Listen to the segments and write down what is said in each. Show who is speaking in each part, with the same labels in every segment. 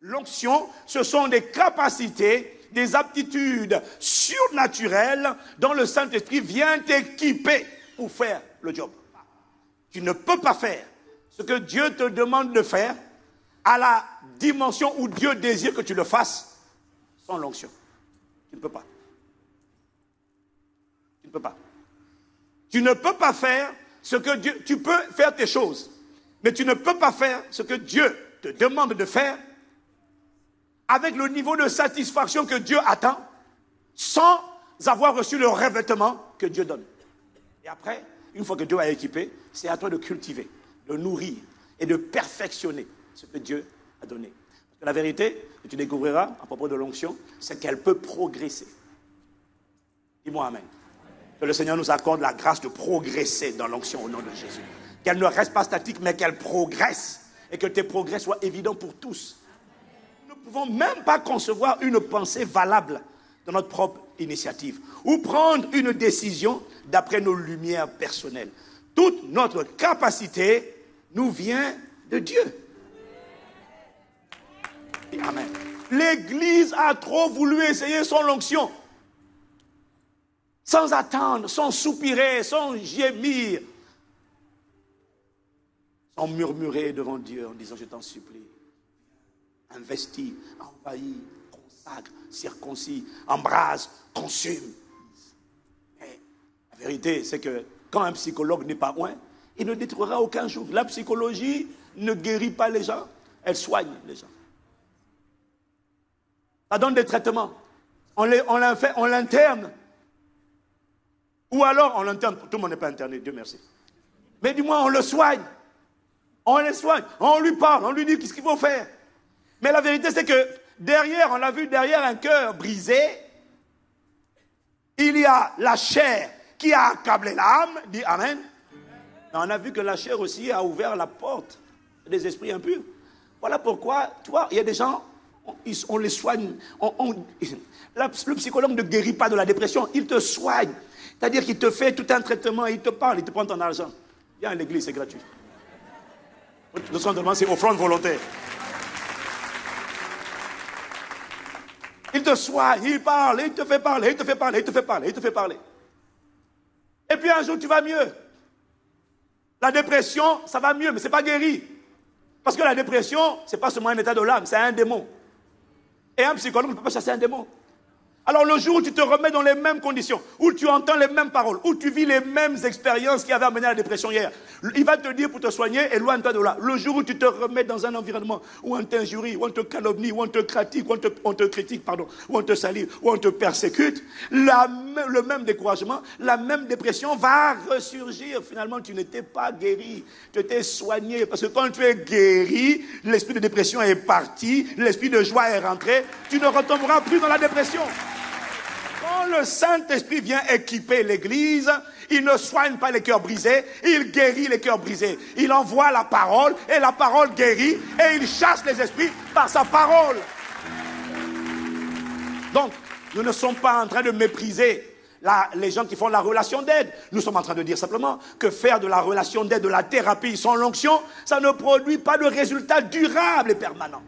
Speaker 1: L'onction, ce sont des capacités, des aptitudes surnaturelles dont le Saint-Esprit vient t'équiper pour faire le job. Tu ne peux pas faire ce que Dieu te demande de faire à la dimension où Dieu désire que tu le fasses sans l'onction. Tu ne peux pas. Tu ne peux pas. Tu ne peux pas faire ce que Dieu... Tu peux faire tes choses, mais tu ne peux pas faire ce que Dieu te demande de faire avec le niveau de satisfaction que Dieu attend, sans avoir reçu le revêtement que Dieu donne. Et après, une fois que Dieu a équipé, c'est à toi de cultiver, de nourrir et de perfectionner ce que Dieu a donné. Parce que la vérité que tu découvriras à propos de l'onction, c'est qu'elle peut progresser. Dis-moi amen. Que le Seigneur nous accorde la grâce de progresser dans l'onction au nom de Jésus. Qu'elle ne reste pas statique, mais qu'elle progresse. Et que tes progrès soient évidents pour tous. Nous ne pouvons même pas concevoir une pensée valable de notre propre initiative. Ou prendre une décision d'après nos lumières personnelles. Toute notre capacité nous vient de Dieu. Et amen. L'Église a trop voulu essayer son onction. Sans attendre, sans soupirer, sans gémir. Sans murmurer devant Dieu en disant, je t'en supplie. Investis, envahis, consacre, circoncis, embrase, consume. Mais la vérité, c'est que quand un psychologue n'est pas loin, il ne détruira aucun jour. La psychologie ne guérit pas les gens, elle soigne les gens. Ça donne des traitements. On l'interne. Ou alors on l'interne. Tout le monde n'est pas interné, Dieu merci. Mais du moins on le soigne. On le soigne. On lui parle, on lui dit qu'est-ce qu'il faut faire. Mais la vérité c'est que derrière, on l'a vu, derrière un cœur brisé, il y a la chair qui a accablé l'âme, dit Amen. Et on a vu que la chair aussi a ouvert la porte des esprits impurs. Voilà pourquoi, tu vois, il y a des gens, on les soigne. Le psychologue ne guérit pas de la dépression, il te soigne. C'est-à-dire qu'il te fait tout un traitement, il te parle, il te prend ton argent. Viens à l'église, c'est gratuit. Le centre, c'est offrande volontaire. Il te soigne, il parle, il te fait parler, il te fait parler, il te fait parler, il te fait parler. Et puis un jour, tu vas mieux. La dépression, ça va mieux, mais ce n'est pas guéri. Parce que la dépression, ce n'est pas seulement un état de l'âme, c'est un démon. Et un psychologue ne peut pas chasser un démon. Alors le jour où tu te remets dans les mêmes conditions, où tu entends les mêmes paroles, où tu vis les mêmes expériences qui avaient amené à la dépression hier, il va te dire pour te soigner, éloigne-toi de là. Le jour où tu te remets dans un environnement où on t'injurie, où on te calomnie, où on te critique, où on où on te salit, où on te persécute, le même découragement, la même dépression va ressurgir. Finalement, tu n'étais pas guéri, tu étais soigné. Parce que quand tu es guéri, l'esprit de dépression est parti, l'esprit de joie est rentré, tu ne retomberas plus dans la dépression. Quand le Saint-Esprit vient équiper l'Église, il ne soigne pas les cœurs brisés, il guérit les cœurs brisés. Il envoie la parole et la parole guérit et il chasse les esprits par sa parole. Donc, nous ne sommes pas en train de mépriser les gens qui font la relation d'aide. Nous sommes en train de dire simplement que faire de la relation d'aide, de la thérapie sans l'onction, ça ne produit pas de résultats durables et permanents.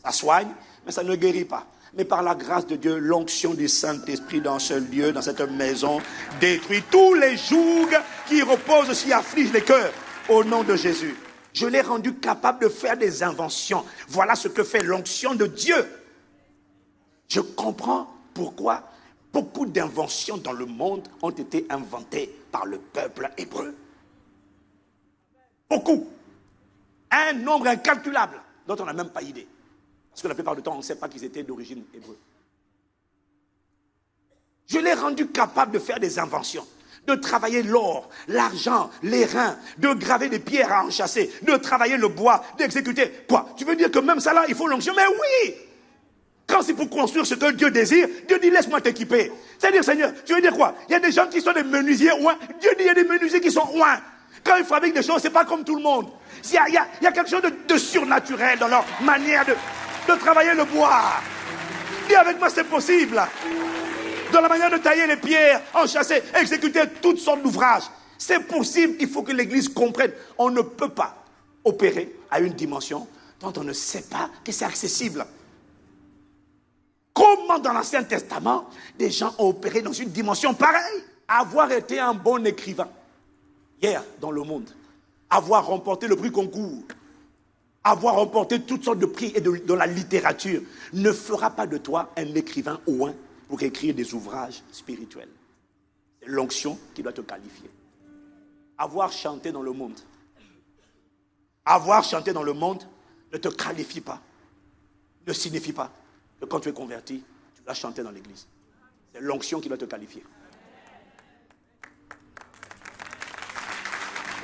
Speaker 1: Ça soigne, mais ça ne guérit pas. Mais par la grâce de Dieu, l'onction du Saint-Esprit dans ce lieu, dans cette maison, détruit tous les jougs qui reposent, qui affligent les cœurs. Au nom de Jésus. Je l'ai rendu capable de faire des inventions. Voilà ce que fait l'onction de Dieu. Je comprends pourquoi beaucoup d'inventions dans le monde ont été inventées par le peuple hébreu. Beaucoup. Un nombre incalculable dont on n'a même pas idée. Parce que la plupart du temps, on ne sait pas qu'ils étaient d'origine hébreu. Je l'ai rendu capable de faire des inventions, de travailler l'or, l'argent, les reins, de graver des pierres à enchasser, de travailler le bois, d'exécuter. Quoi? Tu veux dire que même ça là, il faut l'onction? Mais oui! Quand c'est pour construire ce que Dieu désire, Dieu dit laisse-moi t'équiper. C'est-à-dire, Seigneur, tu veux dire quoi? Il y a des gens qui sont des menuisiers ouin. Dieu dit il y a des menuisiers qui sont ouin. Quand ils fabriquent des choses, c'est pas comme tout le monde. Il y a quelque chose de surnaturel dans leur manière de travailler le bois. Dis avec moi, c'est possible. Dans la manière de tailler les pierres, enchasser, exécuter toutes sortes d'ouvrages. C'est possible, il faut que l'Église comprenne. On ne peut pas opérer à une dimension dont on ne sait pas que c'est accessible. Comment dans l'Ancien Testament, des gens ont opéré dans une dimension pareille? Avoir été un bon écrivain, hier dans le monde, avoir remporté le prix concours, avoir remporté toutes sortes de prix et dans la littérature, ne fera pas de toi un écrivain ouin pour écrire des ouvrages spirituels. C'est l'onction qui doit te qualifier. Avoir chanté dans le monde, ne te qualifie pas, ne signifie pas que quand tu es converti, tu dois chanter dans l'église. C'est l'onction qui doit te qualifier.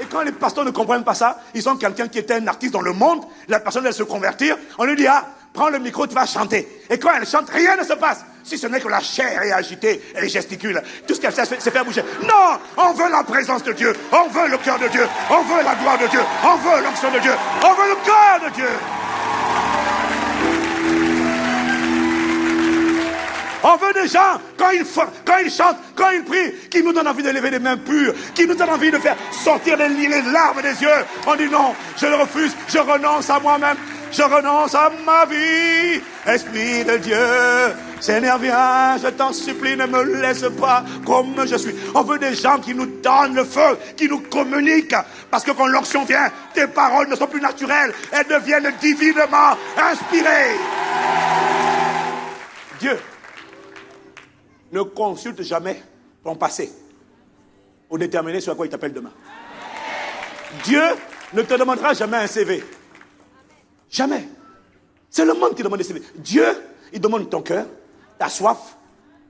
Speaker 1: Et quand les pasteurs ne comprennent pas ça, ils ont quelqu'un qui était un artiste dans le monde, la personne elle se convertir, on lui dit, prends le micro, tu vas chanter. Et quand elle chante, rien ne se passe. Si ce n'est que la chair est agitée, elle gesticule. Tout ce qu'elle sait, c'est faire bouger. Non, on veut la présence de Dieu, on veut le cœur de Dieu, on veut la gloire de Dieu, on veut l'onction de Dieu, on veut le cœur de Dieu. On veut des gens, quand ils chantent, quand ils prient, qui nous donnent envie de lever les mains pures, qui nous donnent envie de faire sortir les larmes des yeux. On dit non, je le refuse, je renonce à moi-même, je renonce à ma vie. Esprit de Dieu, Seigneur viens, je t'en supplie, ne me laisse pas comme je suis. On veut des gens qui nous donnent le feu, qui nous communiquent. Parce que quand l'onction vient, tes paroles ne sont plus naturelles, elles deviennent divinement inspirées. Dieu ne consulte jamais ton passé pour déterminer sur quoi il t'appelle demain. Dieu ne te demandera jamais un CV. Jamais. C'est le monde qui demande des CV. Dieu, il demande ton cœur, ta soif,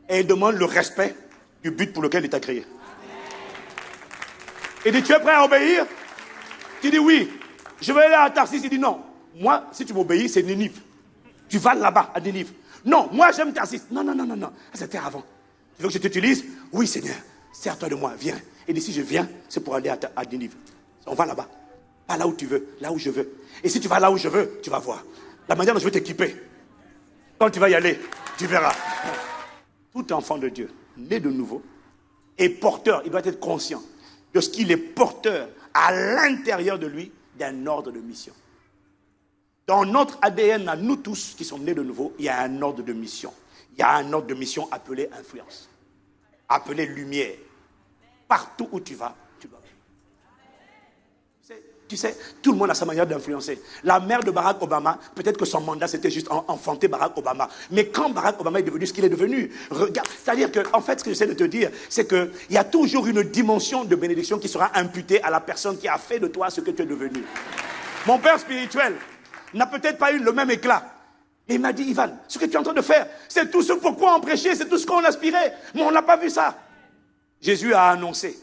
Speaker 1: et il demande le respect du but pour lequel il t'a créé. Il dit, tu es prêt à obéir? Tu dis oui. Je vais aller à Tarsis. Il dit non. Moi, si tu m'obéis, c'est Ninive. Tu vas là-bas, à Ninive. Non, moi j'aime Tarsis. Non. C'était avant. Tu veux que je t'utilise? Oui, Seigneur. Sers-toi de moi. Viens. Et d'ici je viens, c'est pour aller à Ninive. On va là-bas. Pas là où tu veux, là où je veux. Et si tu vas là où je veux, tu vas voir. La manière dont je vais t'équiper. Quand tu vas y aller, tu verras. Tout enfant de Dieu, né de nouveau, est porteur. Il doit être conscient de ce qu'il est porteur à l'intérieur de lui d'un ordre de mission. Dans notre ADN, à nous tous qui sommes nés de nouveau, il y a un ordre de mission. Il y a un ordre de mission appelé influence, appelé lumière. Partout où tu vas, tu dois. Tu sais, tout le monde a sa manière d'influencer. La mère de Barack Obama, peut-être que son mandat c'était juste enfanter Barack Obama. Mais quand Barack Obama est devenu ce qu'il est devenu, regarde, c'est-à-dire que, en fait, ce que j'essaie de te dire, c'est qu'il y a toujours une dimension de bénédiction qui sera imputée à la personne qui a fait de toi ce que tu es devenu. Mon père spirituel n'a peut-être pas eu le même éclat. Et il m'a dit, Ivan, ce que tu es en train de faire, c'est tout ce pourquoi on prêchait, c'est tout ce qu'on aspirait. Mais on n'a pas vu ça. Jésus a annoncé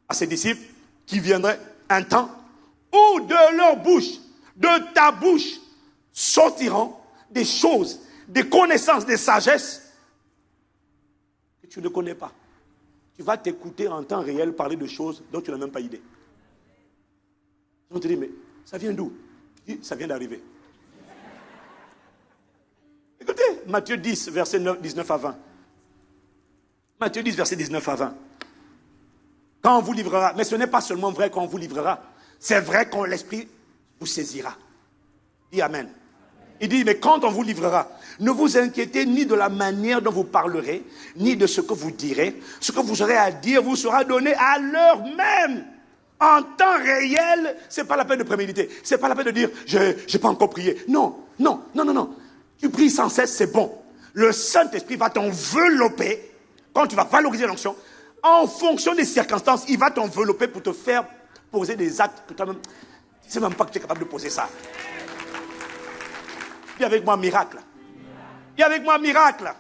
Speaker 1: à ses disciples qu'il viendrait un temps où de leur bouche, de ta bouche, sortiront des choses, des connaissances, des sagesses que tu ne connais pas. Tu vas t'écouter en temps réel parler de choses dont tu n'as même pas idée. On te dit, mais ça vient d'où? Ça vient d'arriver. Écoutez, Matthieu 10, verset 19 à 20. Matthieu 10, verset 19 à 20. Quand on vous livrera, mais ce n'est pas seulement vrai quand on vous livrera, c'est vrai quand l'Esprit vous saisira. Dis Amen. Il dit, mais quand on vous livrera, ne vous inquiétez ni de la manière dont vous parlerez, ni de ce que vous direz. Ce que vous aurez à dire vous sera donné à l'heure même. En temps réel, c'est pas la peine de préméditer. C'est pas la peine de dire, j'ai pas encore prié. Non. Tu pries sans cesse, c'est bon. Le Saint-Esprit va t'envelopper quand tu vas valoriser l'onction. En fonction des circonstances, il va t'envelopper pour te faire poser des actes que toi-même, tu ne sais même pas que tu es capable de poser ça. Dis avec moi miracle. Dis avec moi miracle.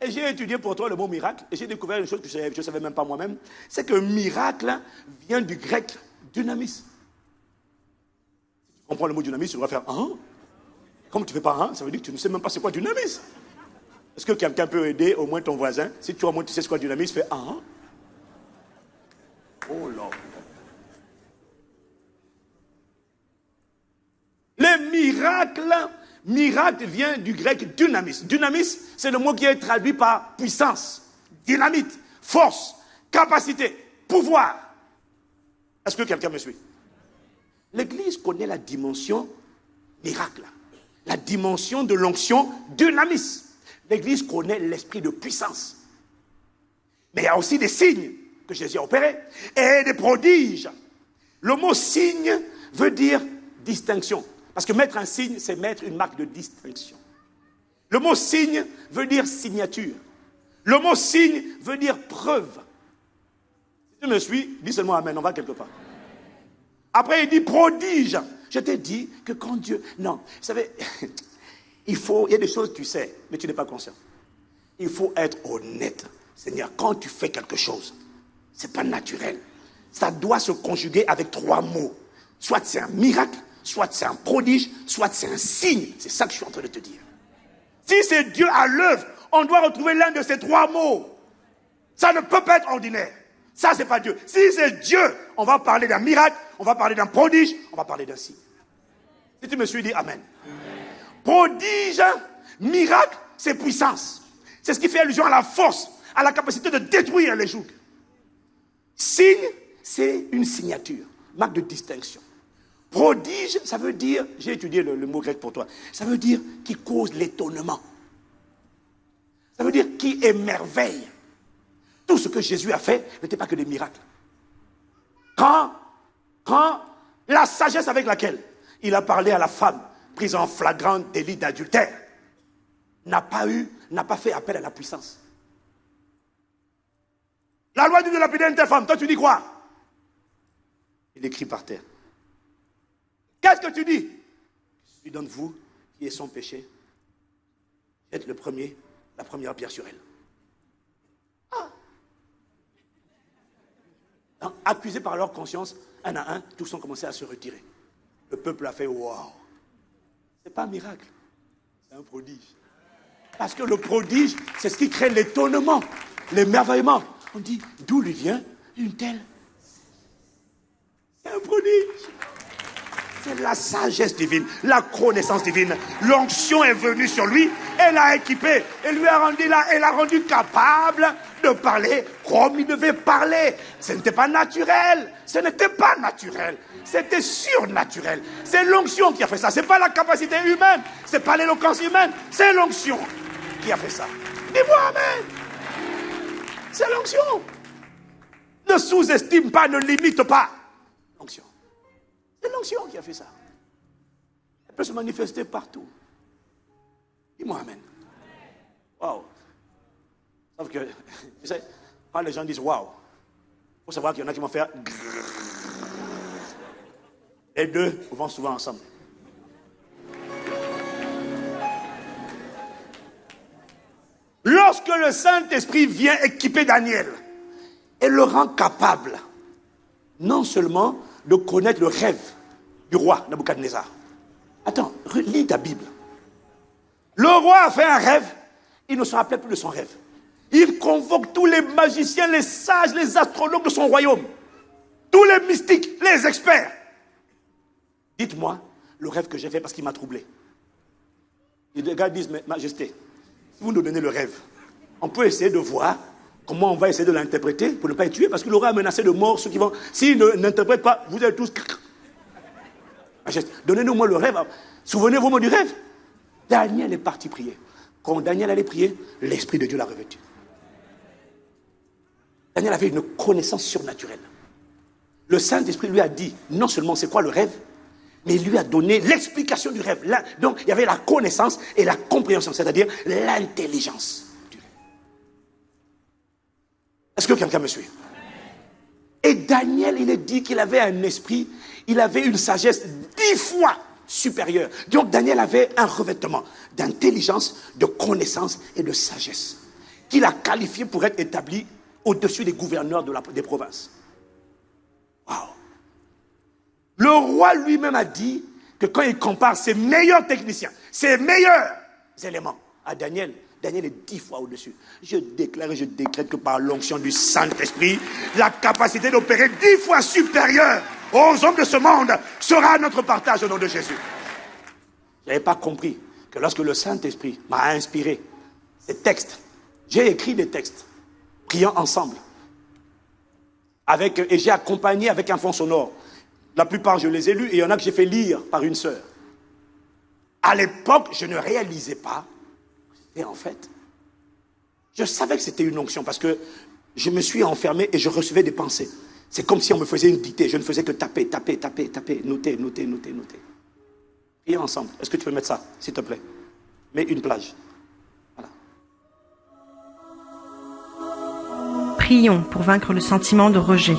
Speaker 1: Et j'ai étudié pour toi le mot miracle et j'ai découvert une chose que je ne savais même pas moi-même. C'est que miracle vient du grec dynamis. Si tu comprends le mot dynamis, tu dois faire Comme tu ne fais pas ça veut dire que tu ne sais même pas c'est quoi dynamis. Est-ce que quelqu'un peut aider au moins ton voisin? Si tu au moins tu sais ce qu'est dynamis, fais Oh là. Les miracle vient du grec dynamis. Dynamis, c'est le mot qui est traduit par puissance, dynamite, force, capacité, pouvoir. Est-ce que quelqu'un me suit? L'église connaît la dimension miracle, la dimension de l'onction dynamis. L'église connaît l'esprit de puissance. Mais il y a aussi des signes que Jésus a opérés et des prodiges. Le mot signe veut dire distinction. Parce que mettre un signe, c'est mettre une marque de distinction. Le mot signe veut dire signature. Le mot signe veut dire preuve. Si tu me suis, dis seulement amen, on va quelque part. Après, il dit prodige. Je t'ai dit que quand Dieu... Non, vous savez, il y a des choses que tu sais, mais tu n'es pas conscient. Il faut être honnête. Seigneur, quand tu fais quelque chose, ce n'est pas naturel. Ça doit se conjuguer avec 3 mots. Soit c'est un miracle, soit c'est un prodige, soit c'est un signe. C'est ça que je suis en train de te dire. Si c'est Dieu à l'œuvre, on doit retrouver l'un de ces 3 mots. Ça ne peut pas être ordinaire. Ça, c'est pas Dieu. Si c'est Dieu, on va parler d'un miracle, on va parler d'un prodige, on va parler d'un signe. Si tu me suis, dis amen. Prodige, miracle, c'est puissance. C'est ce qui fait allusion à la force, à la capacité de détruire les jougs. Signe, c'est une signature, marque de distinction. Prodige, ça veut dire, j'ai étudié le mot grec pour toi, ça veut dire qui cause l'étonnement. Ça veut dire qui émerveille. Tout ce que Jésus a fait n'était pas que des miracles. Quand la sagesse avec laquelle il a parlé à la femme prise en flagrant délit d'adultère n'a pas fait appel à la puissance. La loi dit de lapider une telle femme, toi tu dis quoi? Il écrit par terre. Qu'est-ce que tu dis? Celui d'entre vous qui est sans péché, jette la première pierre sur elle. Donc, accusés par leur conscience, un à un, tous ont commencé à se retirer. Le peuple a fait waouh. Ce n'est pas un miracle, c'est un prodige. Parce que le prodige, c'est ce qui crée l'étonnement, l'émerveillement. On dit, d'où lui vient une telle? C'est un prodige. C'est la sagesse divine, la connaissance divine. L'onction est venue sur lui, elle l'a équipé, elle lui a rendu capable de parler comme il devait parler. Ce n'était pas naturel, c'était surnaturel. C'est l'onction qui a fait ça, ce n'est pas la capacité humaine, ce n'est pas l'éloquence humaine, c'est l'onction qui a fait ça. Dis-moi amen. C'est l'onction. Ne sous-estime pas, ne limite pas l'onction. C'est l'onction qui a fait ça. Elle peut se manifester partout. Dis-moi amen. Waouh. Sauf que, tu sais, quand les gens disent waouh, il faut savoir qu'il y en a qui vont faire les deux vont souvent ensemble. Lorsque le Saint-Esprit vient équiper Daniel et le rend capable, non seulement de connaître le rêve du roi Nabuchodonosor. Attends, lis ta Bible. Le roi a fait un rêve, il ne se rappelait plus de son rêve. Il convoque tous les magiciens, les sages, les astrologues de son royaume, tous les mystiques, les experts. Dites-moi le rêve que j'ai fait parce qu'il m'a troublé. Et les gars disent, mais Majesté, si vous nous donnez le rêve, on peut essayer de voir comment on va essayer de l'interpréter pour ne pas être tué, parce qu'il aura menacé de mort ceux qui vont... S'il n'interprète pas, vous êtes tous... Donnez-nous moi le rêve. Souvenez-vous du rêve. Daniel est parti prier. Quand Daniel allait prier, l'Esprit de Dieu l'a revêtu. Daniel avait une connaissance surnaturelle. Le Saint-Esprit lui a dit, non seulement c'est quoi le rêve, mais il lui a donné l'explication du rêve. Là, donc, il y avait la connaissance et la compréhension, c'est-à-dire l'intelligence du rêve. Est-ce que quelqu'un me suit? Et Daniel, il est dit qu'il avait un esprit, il avait une sagesse 10 fois supérieure. Donc, Daniel avait un revêtement d'intelligence, de connaissance et de sagesse, qu'il a qualifié pour être établi au-dessus des gouverneurs des provinces. Waouh! Le roi lui-même a dit que quand il compare ses meilleurs techniciens, ses meilleurs éléments à Daniel, Daniel est 10 fois au-dessus. Je déclare et je décrète que par l'onction du Saint-Esprit, la capacité d'opérer 10 fois supérieure aux hommes de ce monde sera notre partage au nom de Jésus. Je n'avais pas compris que lorsque le Saint-Esprit m'a inspiré ces textes, j'ai écrit des textes, priant ensemble, et j'ai accompagné avec un fond sonore La plupart, je les ai lus et il y en a que j'ai fait lire par une sœur. À l'époque, je ne réalisais pas. Et en fait, je savais que c'était une onction parce que je me suis enfermé et je recevais des pensées. C'est comme si on me faisait une dictée. Je ne faisais que taper, noter. Et ensemble. Est-ce que tu peux mettre ça, s'il te plaît? Mets une plage. Voilà.
Speaker 2: Prions pour vaincre le sentiment de rejet.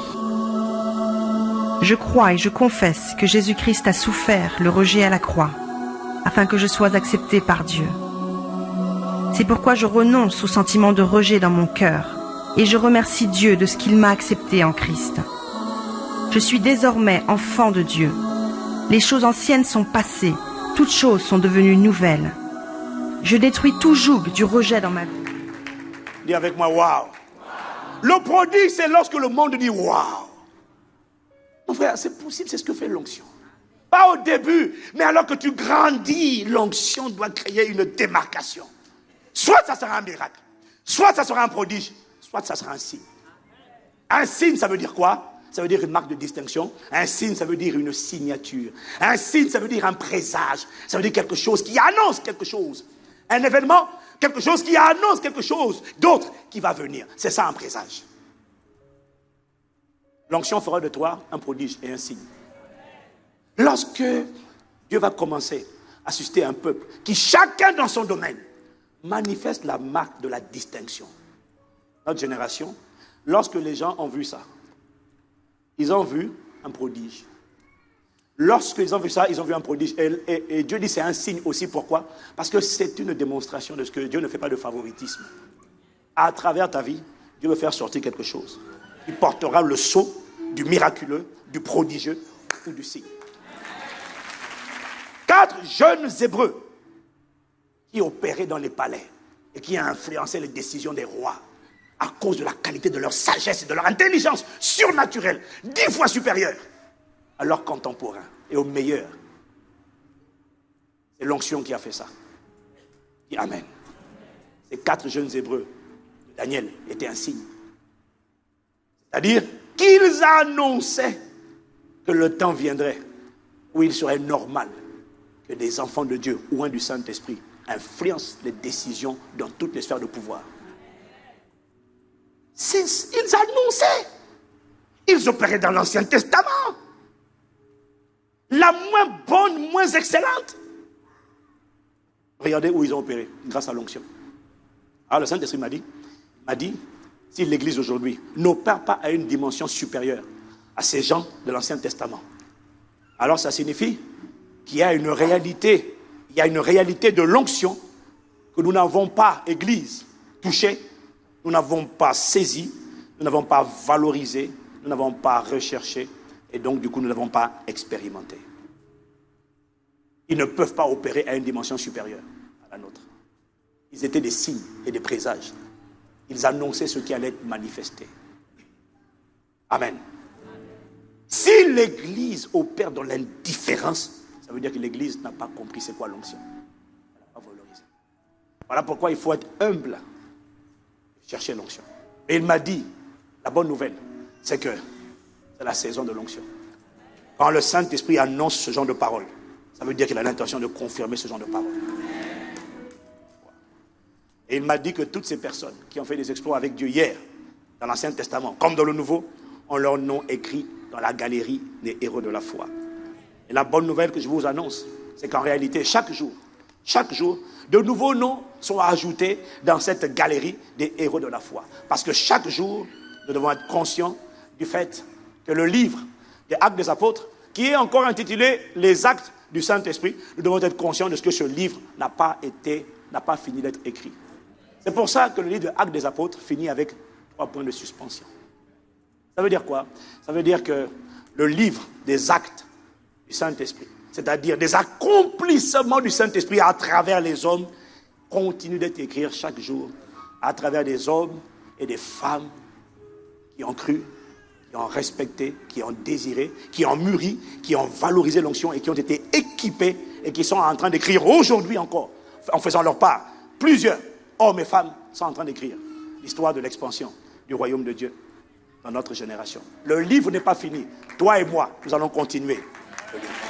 Speaker 2: Je crois et je confesse que Jésus-Christ a souffert le rejet à la croix, afin que je sois accepté par Dieu. C'est pourquoi je renonce au sentiment de rejet dans mon cœur, et je remercie Dieu de ce qu'il m'a accepté en Christ. Je suis désormais enfant de Dieu. Les choses anciennes sont passées, toutes choses sont devenues nouvelles. Je détruis tout joug du rejet dans ma vie.
Speaker 1: Dis avec moi, waouh. Le prodigue, c'est lorsque le monde dit waouh. Mon frère, c'est possible, c'est ce que fait l'onction. Pas au début, mais alors que tu grandis, l'onction doit créer une démarcation. Soit ça sera un miracle, soit ça sera un prodige, soit ça sera un signe. Un signe, ça veut dire quoi? Ça veut dire une marque de distinction. Un signe, ça veut dire une signature. Un signe, ça veut dire un présage. Ça veut dire quelque chose qui annonce quelque chose. Un événement, quelque chose qui annonce quelque chose d'autre qui va venir. C'est ça un présage. L'onction fera de toi un prodige et un signe. Lorsque Dieu va commencer à susciter un peuple qui, chacun dans son domaine, manifeste la marque de la distinction. Notre génération, lorsque les gens ont vu ça, ils ont vu un prodige. Lorsqu'ils ont vu ça, ils ont vu un prodige. Et Dieu dit c'est un signe aussi. Pourquoi? Parce que c'est une démonstration de ce que Dieu ne fait pas de favoritisme. À travers ta vie, Dieu veut faire sortir quelque chose. Il portera le sceau du miraculeux, du prodigieux ou du signe. 4 jeunes Hébreux qui opéraient dans les palais et qui ont influencé les décisions des rois à cause de la qualité de leur sagesse et de leur intelligence surnaturelle, 10 fois supérieure à leurs contemporains et aux meilleurs. C'est l'onction qui a fait ça. Et amen. Ces 4 jeunes Hébreux de Daniel étaient un signe. C'est-à-dire qu'ils annonçaient que le temps viendrait où il serait normal que des enfants de Dieu ou un du Saint-Esprit influencent les décisions dans toutes les sphères de pouvoir. Ils annonçaient. Ils opéraient dans l'Ancien Testament. La moins bonne, moins excellente. Regardez où ils ont opéré, grâce à l'onction. Alors le Saint-Esprit m'a dit, si l'Église aujourd'hui n'opère pas à une dimension supérieure à ces gens de l'Ancien Testament, alors ça signifie qu'il y a une réalité, de l'onction que nous n'avons pas, Église, touchée, nous n'avons pas saisi, nous n'avons pas valorisé, nous n'avons pas recherché, et donc du coup nous n'avons pas expérimenté. Ils ne peuvent pas opérer à une dimension supérieure à la nôtre. Ils étaient des signes et des présages. Ils annonçaient ce qui allait être manifesté. Amen. Si l'Église opère dans l'indifférence, ça veut dire que l'Église n'a pas compris c'est quoi l'onction. Elle n'a pas valorisé. Voilà pourquoi il faut être humble. Chercher l'onction. Et il m'a dit, la bonne nouvelle, c'est que c'est la saison de l'onction. Quand le Saint-Esprit annonce ce genre de parole, ça veut dire qu'il a l'intention de confirmer ce genre de parole. Et il m'a dit que toutes ces personnes qui ont fait des exploits avec Dieu hier, dans l'Ancien Testament, comme dans le Nouveau, ont leur nom écrit dans la galerie des héros de la foi. Et la bonne nouvelle que je vous annonce, c'est qu'en réalité, chaque jour, de nouveaux noms sont ajoutés dans cette galerie des héros de la foi. Parce que chaque jour, nous devons être conscients du fait que le livre des Actes des Apôtres, qui est encore intitulé « Les Actes du Saint-Esprit », nous devons être conscients de ce que ce livre n'a pas fini d'être écrit. C'est pour ça que le livre des Actes des Apôtres finit avec 3 points de suspension. Ça veut dire quoi? Ça veut dire que le livre des Actes du Saint-Esprit, c'est-à-dire des accomplissements du Saint-Esprit à travers les hommes, continue d'être écrit chaque jour à travers des hommes et des femmes qui ont cru, qui ont respecté, qui ont désiré, qui ont mûri, qui ont valorisé l'onction et qui ont été équipés et qui sont en train d'écrire aujourd'hui encore, en faisant leur part. Plusieurs hommes et femmes sont en train d'écrire l'histoire de l'expansion du royaume de Dieu dans notre génération. Le livre n'est pas fini. Toi et moi, nous allons continuer le livre.